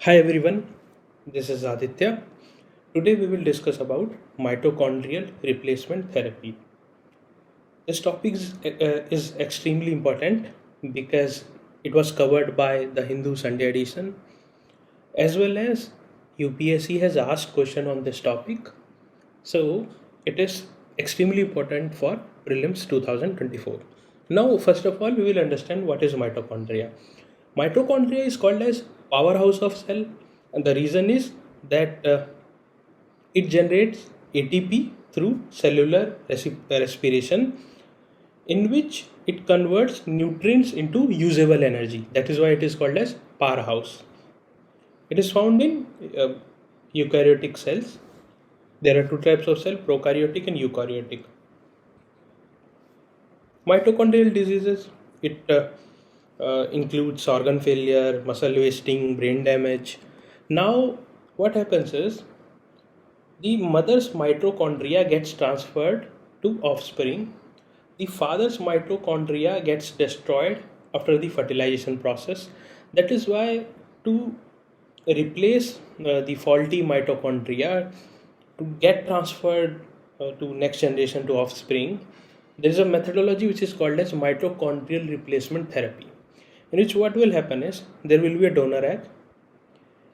Hi everyone, this is Aditya. Today we will discuss about mitochondrial replacement therapy. This topic is extremely important because it was covered by the Hindu Sunday edition as well as UPSC has asked question on this topic. So it is extremely important for Prelims 2024. Now first of all we will understand what is mitochondria. Mitochondria is called as powerhouse of cell, and the reason is that it generates ATP through cellular respiration, in which it converts nutrients into usable energy. That is why it is called as powerhouse. It is found in eukaryotic cells. There are two types of cell: prokaryotic and eukaryotic. Mitochondrial diseases, it includes organ failure, muscle wasting, brain damage. Now, what happens is the mother's mitochondria gets transferred to offspring. The father's mitochondria gets destroyed after the fertilization process. That is why to replace the faulty mitochondria to get transferred to next generation to offspring, there is a methodology which is called as mitochondrial replacement therapy, in which what will happen is there will be a donor egg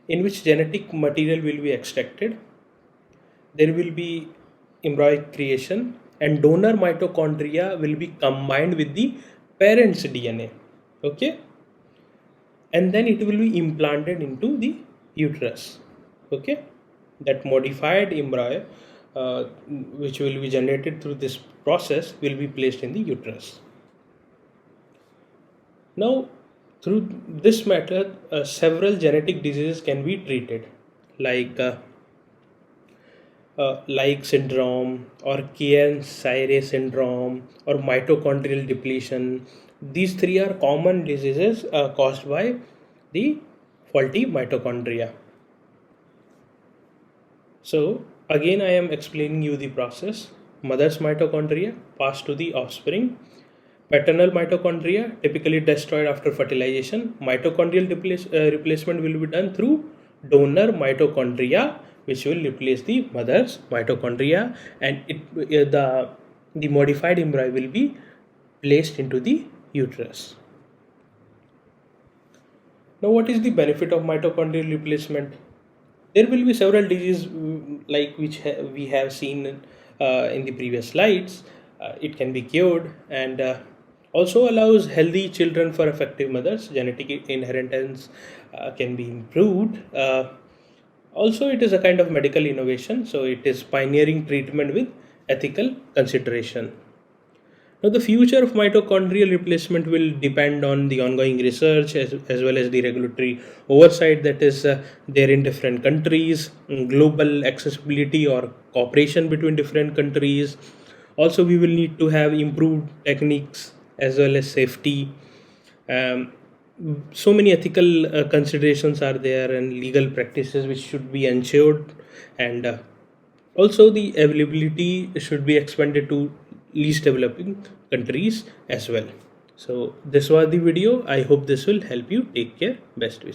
in which genetic material will be extracted. There will be embryonic creation and donor mitochondria will be combined with the parent's DNA. Okay, and then it will be implanted into the uterus. Okay, that modified embryo which will be generated through this process will be placed in the uterus. Now, through this method, several genetic diseases can be treated, like syndrome or Kearns-Sayre syndrome or mitochondrial depletion. These three are common diseases caused by the faulty mitochondria. So again, I am explaining you the process. Mother's mitochondria passed to the offspring. Paternal mitochondria typically destroyed after fertilization. Mitochondrial replacement will be done through donor mitochondria, which will replace the mother's mitochondria, and the modified embryo will be placed into the uterus. Now, what is the benefit of mitochondrial replacement? There will be several diseases like which we have seen in the previous slides. It can be cured and also allows healthy children for effective mothers. Genetic inheritance can be improved. Also, it is a kind of medical innovation, so it is pioneering treatment with ethical consideration. Now, the future of mitochondrial replacement will depend on the ongoing research as well as the regulatory oversight that is there in different countries, global accessibility or cooperation between different countries. Also, we will need to have improved techniques as well as safety. Um, so many ethical considerations are there and legal practices which should be ensured, and also the availability should be expanded to least developing countries as well. So this was the video. I hope this will help you. Take care. Best wishes.